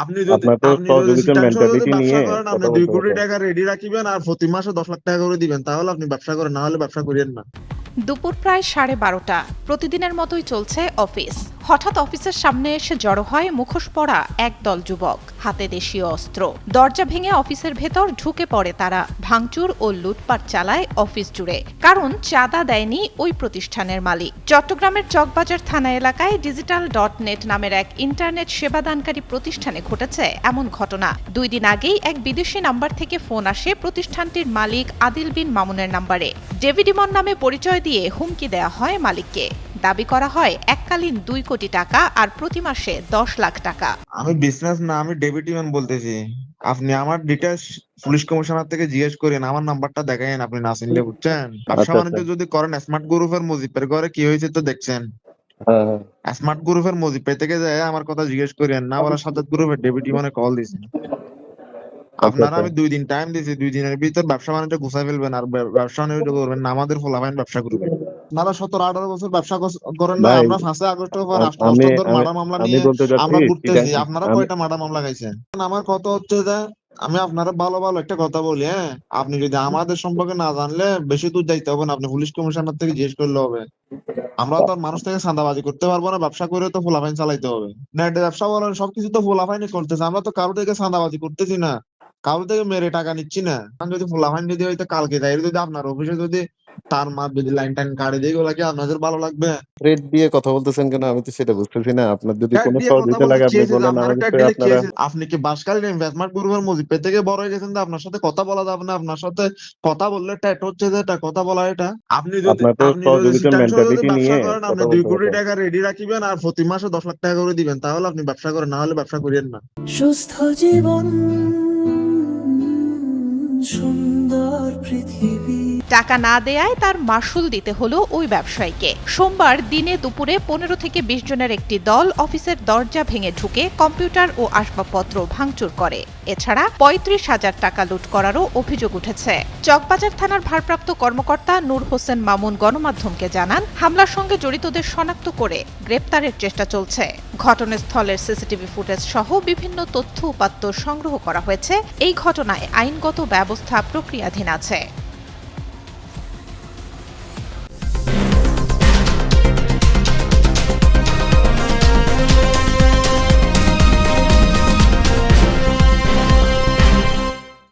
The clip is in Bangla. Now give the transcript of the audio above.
আপনি যদি আপনার তো আপনি যদি সহযোগিতার চিটাং শহরে যদি মেন্টালিটি ব্যবসা নিয়ে করেন, আপনি কথা দুই বলতে কোটি হবে। টাকা রেডি রাখিবেন আর প্রতি মাসে 10 লাখ টাকা করে দিবেন, তাহলে আপনি ব্যবসা করেন, না হলে ব্যবসা করিয়েন না। দুপুর প্রায় 12:30। প্রতিদিনের মতোই চলছে অফিস। হঠাৎ অফিসের সামনে এসে জড়ো হয় মুখোশ পরা একদল যুবক, হাতে দেশীয় অস্ত্র। দরজা ভেঙে অফিসের ভেতর ঢুকে পড়ে তারা, ভাঙচুর ও লুটপাট চালায় অফিস জুড়ে। কারণ চাঁদা দেয়নি ওই প্রতিষ্ঠানের মালিক। চট্টগ্রামের চকবাজার থানা এলাকায় digital.net নামের এক ইন্টারনেট সেবাদানকারী প্রতিষ্ঠানে ঘটেছে এমন ঘটনা। 2 দিন আগেই এক বিদেশি নাম্বার থেকে ফোন আসে প্রতিষ্ঠানটির মালিক আদিল বিন মামুনের নাম্বারে। ডেভিড ইমন নামে পরিচয় দিয়ে হুমকি দেয়া হয় মালিককে। দাবি করা হয় এককালীন 2 কোটি টাকা আর প্রতি মাসে 10 লাখ টাকা। আমি বিজনেস না, আমি ডেবিট ইউনিয়ন বলতেছি। আপনি আমার ডিটেলস পুলিশ কমিশনার থেকে জিজ্ঞেস করেন, আমার নাম্বারটা দেখায়েন আপনি না চিনলে, বুঝছেন? ব্যবসা আচ্ছা, আচ্ছা। বাণিজ্য যদি করেন, স্মার্ট গ্রুপের মুজিবের ঘরে কি হয়েছে তো দেখছেন। হ্যাঁ, হ্যাঁ। স্মার্ট গ্রুপের মুজিবের থেকে যায় আমার কথা জিজ্ঞেস করেন, না বলা সাজ্জাদ গ্রুপের ডেবিট ইউনিয়নে কল দিয়েছেন। আচ্ছা, আপনারা আচ্ছা। আমি 2 দিন টাইম দিয়েছি, 2 দিনের ভিতর ব্যবসা বাণিজ্য গুছাই ফেলবেন আর ব্যবসা বাণিজ্য করবেন না, আমাদের ফলাফাইন ব্যবসা করবেন। আপনারা 17-18 বছর ব্যবসা করেন না, ভাই, আমরা 5 আগস্টের পর আমি অষ্টাদশ আমি মার্ডার মামলা আমি নিয়ে বলতে চাচ্ছি আমরা চিটাং ঘুরতেছি, আপনারা আমি কয়টা মার্ডার মামলা খাইছেন? আমার কথা হচ্ছে যে আমি আপনারা ভালো ভালো একটা কথা বলি, হ্যাঁ, আপনি যদি আমাদের সম্পর্কে না জানলে বেশি দূর যাইতে হবে না, আপনি পুলিশ কমিশনার থেকে জিজ্ঞেস করলে হবে। আমরা তো আর মানুষ থেকে চাঁদাবাজি করতে পারবো না, ব্যবসা করে তো ফুলাফাইন চালাইতে হবে। নেট ব্যবসা বলেন, সবকিছু তো ফুলাফাইনই করতেছে, আমরা তো কারো থেকে চাঁদাবাজি করতেছি না, কারো থেকে মেরে টাকা নিচ্ছি না। এখন যদি ফুলাফাইন যদি হয়তো কালকে যাই, যদি আপনার অফিসে যদি তার মাপ যদি লাইন টাইন কাটে দিয়ে গুলা কি আপনাদের ভালো লাগবে? রেট দিয়ে কথা বলতেছেন কেন? আমি তো সেটা বুঝতেছি না। আপনার যদি ট্যাগ কোনো দিয়ে কথা সহযোগিতা বলতে লাগে কি আপনি হয়েছে যে বলেন, আপনারা ট্যাগ অবশ্যই দিলে কি আপনারা। হয়েছে? আপনি কি বাসকালীন ইনভেস্টমেন্ট গ্রুপের মুজিবের থেকে বড় হয়ে গেছেন যে আপনার সাথে কথা বলা যাবে না? আপনার সাথে কথা বললে ট্যাট হচ্ছে যে এটা কথা বলা এটা। আপনার তো আপনি যদি সহযোগিতার চিটাং শহরে যদি মেন্টালিটি ব্যবসা নিয়ে করেন, আপনি কথা দুই বলতে কোটি হবে। টাকা রেডি রাখিবেন আর প্রতি মাসে 10 লাখ টাকা করে দিবেন, তাহলে আপনি ব্যবসা করেন, না হলে ব্যবসা করিয়েন না। সুস্থ জীবন, সুন্দর পৃথিবী। টাকা না দেয়ায় তার মাশুল দিতে হলো ওই ব্যবসায়ীকে। সোমবার দিনে দুপুরে 15 থেকে 20 জনের একটি দল অফিসের দরজা ভেঙে ঢুকে কম্পিউটার ও আসবাবপত্র ভাঙচুর করে। এছাড়া 35,000 টাকা লুট করারও অভিযোগ উঠেছে। চকবাজার থানার ভারপ্রাপ্ত কর্মকর্তা নূর হোসেন মামুন গণমাধ্যমকে জানান, হামলার সঙ্গে জড়িতদের শনাক্ত করে গ্রেপ্তারের চেষ্টা চলছে। ঘটনাস্থলের সিসিটিভি ফুটেজ সহ বিভিন্ন তথ্য উপাত্ত সংগ্রহ করা হয়েছে। এই ঘটনায় আইনগত ব্যবস্থা প্রক্রিয়াধীন আছে।